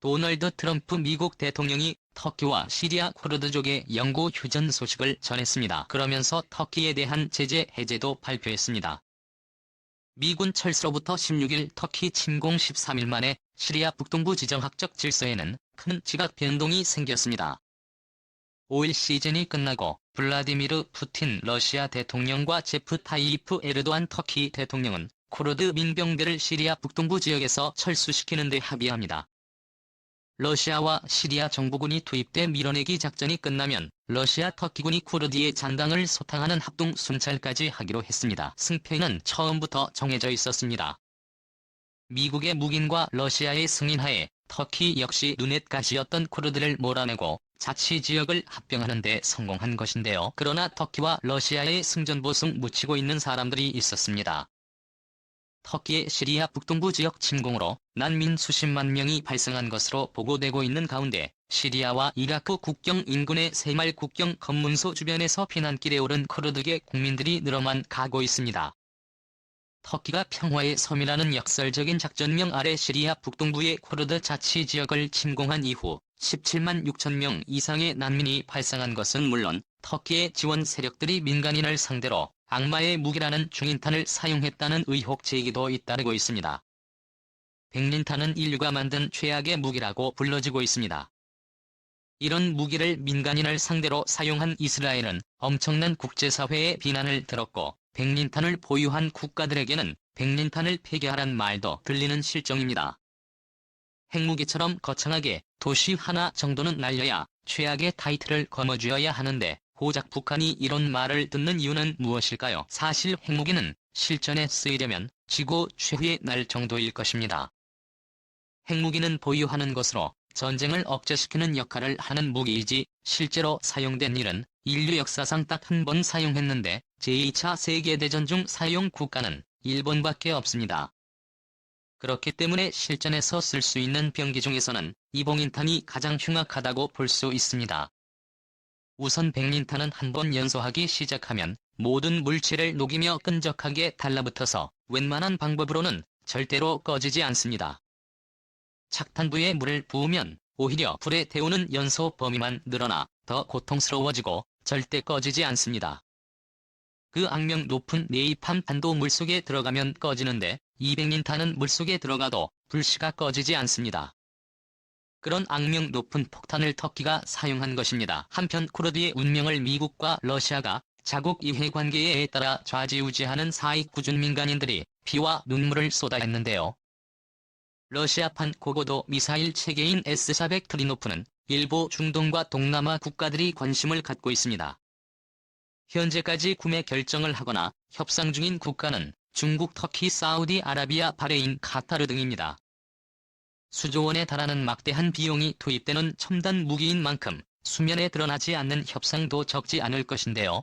도널드 트럼프 미국 대통령이 터키와 시리아 쿠르드족의 영구 휴전 소식을 전했습니다. 그러면서 터키에 대한 제재 해제도 발표했습니다. 미군 철수로부터 16일 터키 침공 13일 만에 시리아 북동부 지정학적 질서에는 큰 지각 변동이 생겼습니다. 5일 시즌이 끝나고 블라디미르 푸틴 러시아 대통령과 제프 타이이프 에르도안 터키 대통령은 쿠르드 민병대를 시리아 북동부 지역에서 철수시키는 데 합의합니다. 러시아와 시리아 정부군이 투입돼 밀어내기 작전이 끝나면 러시아 터키군이 쿠르드의 잔당을 소탕하는 합동 순찰까지 하기로 했습니다. 승패는 처음부터 정해져 있었습니다. 미국의 묵인과 러시아의 승인하에 터키 역시 눈엣가시였던 쿠르드를 몰아내고 자치지역을 합병하는 데 성공한 것인데요. 그러나 터키와 러시아의 승전보승 묻히고 있는 사람들이 있었습니다. 터키의 시리아 북동부 지역 침공으로 난민 수십만 명이 발생한 것으로 보고되고 있는 가운데 시리아와 이라크 국경 인근의 세말 국경 검문소 주변에서 피난길에 오른 쿠르드계 국민들이 늘어만 가고 있습니다. 터키가 평화의 섬이라는 역설적인 작전명 아래 시리아 북동부의 쿠르드 자치지역을 침공한 이후 17만 6천 명 이상의 난민이 발생한 것은 물론 터키의 지원 세력들이 민간인을 상대로 악마의 무기라는 중인탄을 사용했다는 의혹 제기도 잇따르고 있습니다. 백린탄은 인류가 만든 최악의 무기라고 불러지고 있습니다. 이런 무기를 민간인을 상대로 사용한 이스라엘은 엄청난 국제사회의 비난을 들었고 백린탄을 보유한 국가들에게는 백린탄을 폐기하란 말도 들리는 실정입니다. 핵무기처럼 거창하게 도시 하나 정도는 날려야 최악의 타이틀을 거머쥐어야 하는데 고작 북한이 이런 말을 듣는 이유는 무엇일까요? 사실 핵무기는 실전에 쓰이려면 지구 최후의 날 정도일 것입니다. 핵무기는 보유하는 것으로 전쟁을 억제시키는 역할을 하는 무기이지 실제로 사용된 일은 인류 역사상 딱 한 번 사용했는데 제2차 세계대전 중 사용 국가는 일본밖에 없습니다. 그렇기 때문에 실전에서 쓸 수 있는 병기 중에서는 이봉인탄이 가장 흉악하다고 볼 수 있습니다. 우선 백린탄은 한 번 연소하기 시작하면 모든 물질을 녹이며 끈적하게 달라붙어서 웬만한 방법으로는 절대로 꺼지지 않습니다. 착탄부에 물을 부으면 오히려 불에 태우는 연소 범위만 늘어나 더 고통스러워지고 절대 꺼지지 않습니다. 그 악명 높은 네이팜 탄도 물속에 들어가면 꺼지는데 이 백린탄은 물속에 들어가도 불씨가 꺼지지 않습니다. 그런 악명 높은 폭탄을 터키가 사용한 것입니다. 한편 쿠르드의 운명을 미국과 러시아가 자국 이해관계에 따라 좌지우지하는 사익구준 민간인들이 피와 눈물을 쏟아냈는데요. 러시아판 고고도 미사일 체계인 S-400 트리노프는 일부 중동과 동남아 국가들이 관심을 갖고 있습니다. 현재까지 구매 결정을 하거나 협상 중인 국가는 중국, 터키, 사우디아라비아, 바레인, 카타르 등입니다. 수조 원에 달하는 막대한 비용이 투입되는 첨단 무기인 만큼 수면에 드러나지 않는 협상도 적지 않을 것인데요.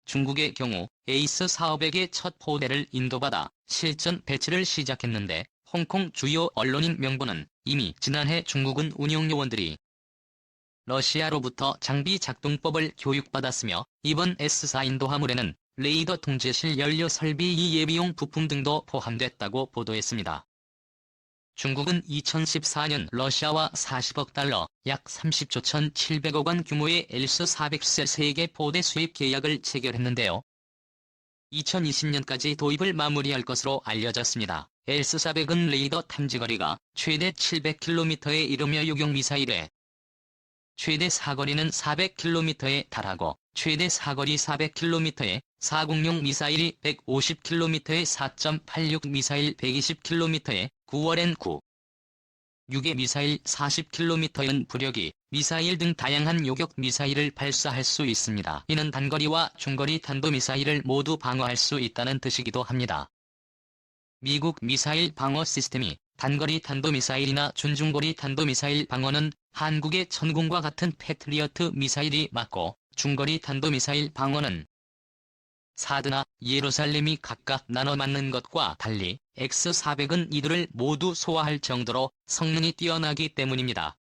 중국의 경우 에이스 400의 첫 포대를 인도받아 실전 배치를 시작했는데 홍콩 주요 언론인 명보는 이미 지난해 중국은 운용요원들이 러시아로부터 장비 작동법을 교육받았으며 이번 S-4 인도 화물에는 레이더 통제실 연료 설비 예비용 부품 등도 포함됐다고 보도했습니다. 중국은 2014년 러시아와 40억 달러, 약 30조 1,700억 원 규모의 S-400세 3개 포대 수입 계약을 체결했는데요. 2020년까지 도입을 마무리할 것으로 알려졌습니다. S-400은 레이더 탐지거리가 최대 700km에 이르며 요격 미사일에 최대 사거리는 400km에 달하고 최대 사거리 400km에 4공용 미사일이 150km에 4.86 미사일 120km에 9월엔 9. 6의 미사일 40km엔 부력이 미사일 등 다양한 요격 미사일을 발사할 수 있습니다. 이는 단거리와 중거리 탄도미사일을 모두 방어할 수 있다는 뜻이기도 합니다. 미국 미사일 방어 시스템이 단거리 탄도미사일이나 준중거리 탄도미사일 방어는 한국의 천궁과 같은 패트리어트 미사일이 맞고 중거리 탄도미사일 방어는 사드나 예루살렘이 각각 나눠 맞는 것과 달리 X-400은 이들을 모두 소화할 정도로 성능이 뛰어나기 때문입니다.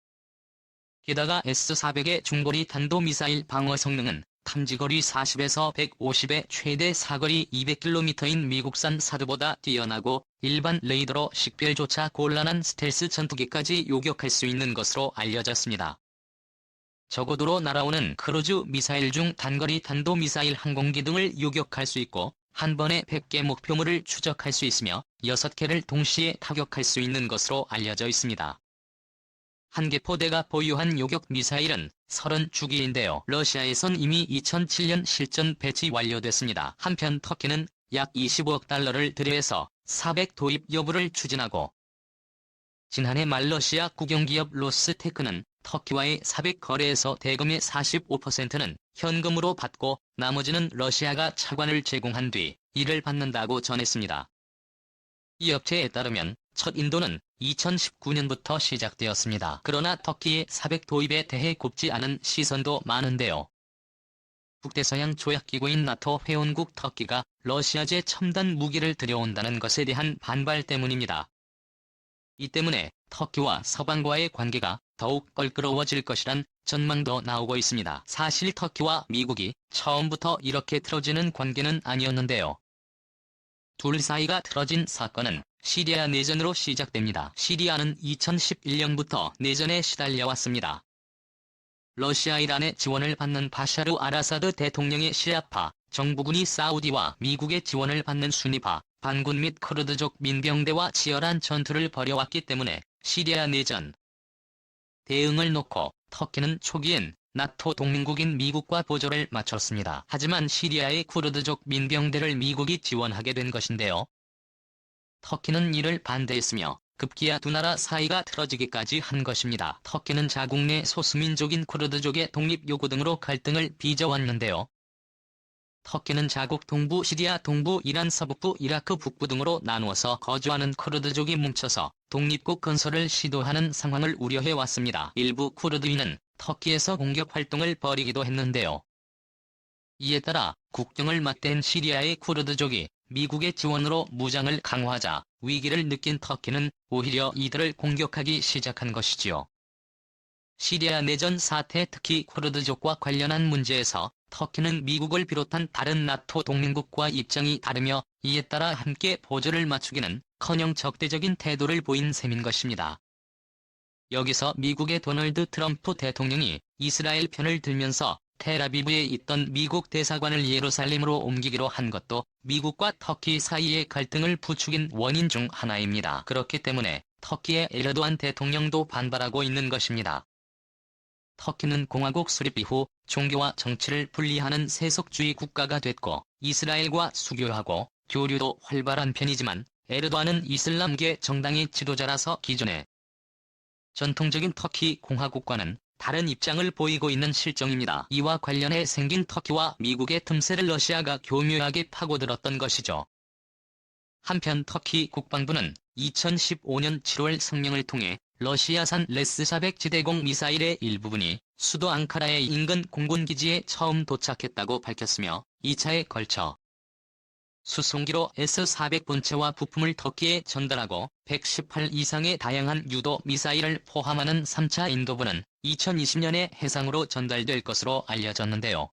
게다가 S-400의 중거리 탄도미사일 방어 성능은 탐지거리 40에서 150에 최대 사거리 200km인 미국산 사드보다 뛰어나고 일반 레이더로 식별조차 곤란한 스텔스 전투기까지 요격할 수 있는 것으로 알려졌습니다. 저고도로 날아오는 크루즈 미사일 중 단거리 탄도미사일 항공기 등을 요격할 수 있고 한 번에 100개 목표물을 추적할 수 있으며 6개를 동시에 타격할 수 있는 것으로 알려져 있습니다. 한 개 포대가 보유한 요격 미사일은 30주기인데요. 러시아에선 이미 2007년 실전 배치 완료됐습니다. 한편 터키는 약 25억 달러를 들여서 400 도입 여부를 추진하고 지난해 말 러시아 국영기업 로스테크는 터키와의 400 거래에서 대금의 45%는 현금으로 받고 나머지는 러시아가 차관을 제공한 뒤 이를 받는다고 전했습니다. 이 업체에 따르면 첫 인도는 2019년부터 시작되었습니다. 그러나 터키의 400 도입에 대해 곱지 않은 시선도 많은데요. 북대서양 조약기구인 나토 회원국 터키가 러시아제 첨단 무기를 들여온다는 것에 대한 반발 때문입니다. 이 때문에 터키와 서방과의 관계가 더욱 껄끄러워질 것이란 전망도 나오고 있습니다. 사실 터키와 미국이 처음부터 이렇게 틀어지는 관계는 아니었는데요. 둘 사이가 틀어진 사건은 시리아 내전으로 시작됩니다. 시리아는 2011년부터 내전에 시달려왔습니다. 러시아 이란의 지원을 받는 바샤르 알아사드 대통령의 시아파 정부군이 사우디와 미국의 지원을 받는 수니파 반군 및 쿠르드족 민병대와 치열한 전투를 벌여왔기 때문에 시리아 내전 대응을 놓고 터키는 초기엔 나토 동맹국인 미국과 보조를 맞췄습니다. 하지만 시리아의 쿠르드족 민병대를 미국이 지원하게 된 것인데요. 터키는 이를 반대했으며 급기야 두 나라 사이가 틀어지기까지 한 것입니다. 터키는 자국 내 소수민족인 쿠르드족의 독립 요구 등으로 갈등을 빚어왔는데요. 터키는 자국 동부 시리아 동부 이란 서북부 이라크 북부 등으로 나누어서 거주하는 쿠르드족이 뭉쳐서 독립국 건설을 시도하는 상황을 우려해왔습니다. 일부 쿠르드인은 터키에서 공격 활동을 벌이기도 했는데요. 이에 따라 국경을 맞댄 시리아의 쿠르드족이 미국의 지원으로 무장을 강화하자 위기를 느낀 터키는 오히려 이들을 공격하기 시작한 것이지요. 시리아 내전 사태 특히 쿠르드족과 관련한 문제에서 터키는 미국을 비롯한 다른 나토 동맹국과 입장이 다르며 이에 따라 함께 보조를 맞추기는커녕 적대적인 태도를 보인 셈인 것입니다. 여기서 미국의 도널드 트럼프 대통령이 이스라엘 편을 들면서 텔아비브에 있던 미국 대사관을 예루살렘으로 옮기기로 한 것도 미국과 터키 사이의 갈등을 부추긴 원인 중 하나입니다. 그렇기 때문에 터키의 에르도안 대통령도 반발하고 있는 것입니다. 터키는 공화국 수립 이후 종교와 정치를 분리하는 세속주의 국가가 됐고 이스라엘과 수교하고 교류도 활발한 편이지만 에르도안은 이슬람계 정당의 지도자라서 기존의 전통적인 터키 공화국과는 다른 입장을 보이고 있는 실정입니다. 이와 관련해 생긴 터키와 미국의 틈새를 러시아가 교묘하게 파고들었던 것이죠. 한편 터키 국방부는 2015년 7월 성명을 통해 러시아산 레스-400 지대공 미사일의 일부분이 수도 앙카라의 인근 공군기지에 처음 도착했다고 밝혔으며 2차에 걸쳐 수송기로 S-400 본체와 부품을 터키에 전달하고 118 이상의 다양한 유도 미사일을 포함하는 3차 인도분은 2020년에 해상으로 전달될 것으로 알려졌는데요.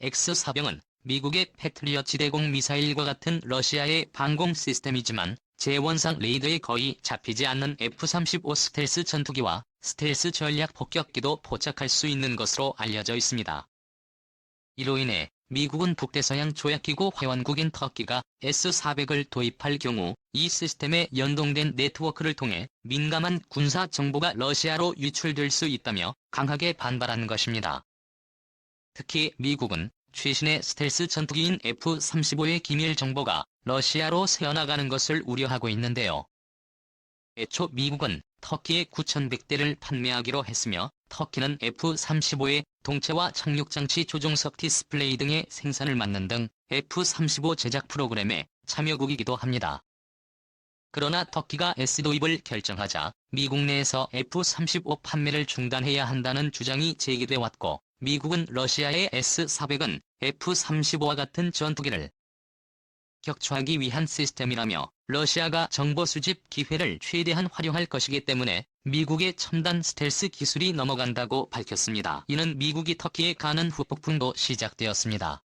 X-400은 미국의 패트리엇 지대공 미사일과 같은 러시아의 방공 시스템이지만 제원상 레이더에 거의 잡히지 않는 F-35 스텔스 전투기와 스텔스 전략 폭격기도 포착할 수 있는 것으로 알려져 있습니다. 이로 인해 미국은 북대서양 조약기구 회원국인 터키가 S-400을 도입할 경우 이 시스템에 연동된 네트워크를 통해 민감한 군사 정보가 러시아로 유출될 수 있다며 강하게 반발한 것입니다. 특히 미국은 최신의 스텔스 전투기인 F-35의 기밀 정보가 러시아로 새어나가는 것을 우려하고 있는데요. 애초 미국은 터키에 9,100대를 판매하기로 했으며 터키는 F-35의 동체와 착륙장치 조종석 디스플레이 등의 생산을 맡는 등 F-35 제작 프로그램에 참여국이기도 합니다. 그러나 터키가 S 도입을 결정하자 미국 내에서 F-35 판매를 중단해야 한다는 주장이 제기돼 왔고 미국은 러시아의 S-400은 F-35와 같은 전투기를 격추하기 위한 시스템이라며 러시아가 정보 수집 기회를 최대한 활용할 것이기 때문에 미국의 첨단 스텔스 기술이 넘어간다고 밝혔습니다. 이는 미국이 터키에 가는 후폭풍도 시작되었습니다.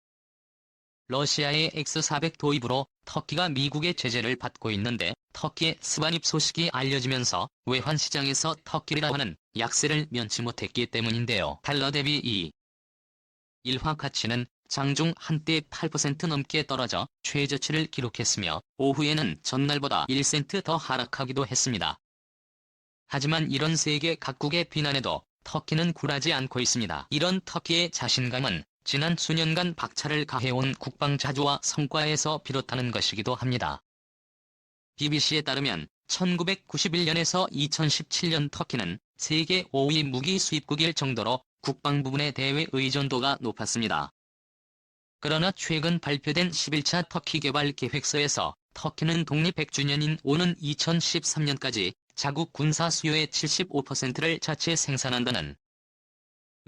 러시아의 X-400 도입으로 터키가 미국의 제재를 받고 있는데 터키의 스반입 소식이 알려지면서 외환시장에서 터키리라 하는 약세를 면치 못했기 때문인데요. 달러 대비 2일 가치는 장중 한때 8% 넘게 떨어져 최저치를 기록했으며 오후에는 전날보다 1센트 더 하락하기도 했습니다. 하지만 이런 세계 각국의 비난에도 터키는 굴하지 않고 있습니다. 이런 터키의 자신감은 지난 수년간 박차를 가해온 국방자주와 성과에서 비롯하는 것이기도 합니다. BBC에 따르면 1991년에서 2017년 터키는 세계 5위 무기 수입국일 정도로 국방 부분의 대외 의존도가 높았습니다. 그러나 최근 발표된 11차 터키 개발 계획서에서 터키는 독립 100주년인 오는 2013년까지 자국 군사 수요의 75%를 자체 생산한다는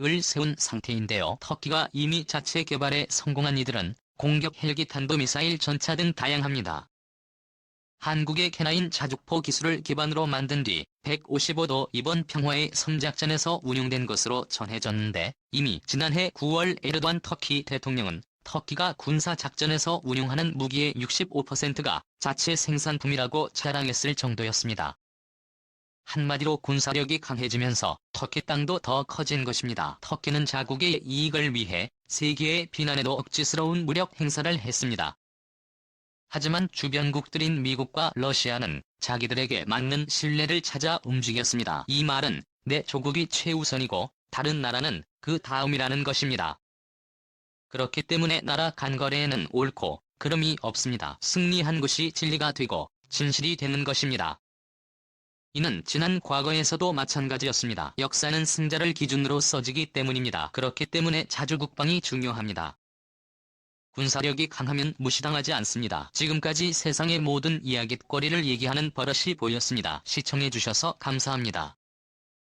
을 세운 상태인데요. 터키가 이미 자체 개발에 성공한 이들은 공격 헬기 탄도미사일 전차 등 다양합니다. 한국의 K9 자주포 기술을 기반으로 만든 뒤 155도 이번 평화의 섬작전에서 운용된 것으로 전해졌는데 이미 지난해 9월 에르도안 터키 대통령은 터키가 군사작전에서 운용하는 무기의 65%가 자체 생산품이라고 자랑했을 정도였습니다. 한마디로 군사력이 강해지면서 터키 땅도 더 커진 것입니다. 터키는 자국의 이익을 위해 세계의 비난에도 억지스러운 무력 행사를 했습니다. 하지만 주변국들인 미국과 러시아는 자기들에게 맞는 신뢰를 찾아 움직였습니다. 이 말은 내 조국이 최우선이고 다른 나라는 그 다음이라는 것입니다. 그렇기 때문에 나라 간 거래에는 옳고 그름이 없습니다. 승리한 것이 진리가 되고 진실이 되는 것입니다. 이는 지난 과거에서도 마찬가지였습니다. 역사는 승자를 기준으로 써지기 때문입니다. 그렇기 때문에 자주 국방이 중요합니다. 군사력이 강하면 무시당하지 않습니다. 지금까지 세상의 모든 이야깃거리를 얘기하는 버릇이 보였습니다. 시청해주셔서 감사합니다.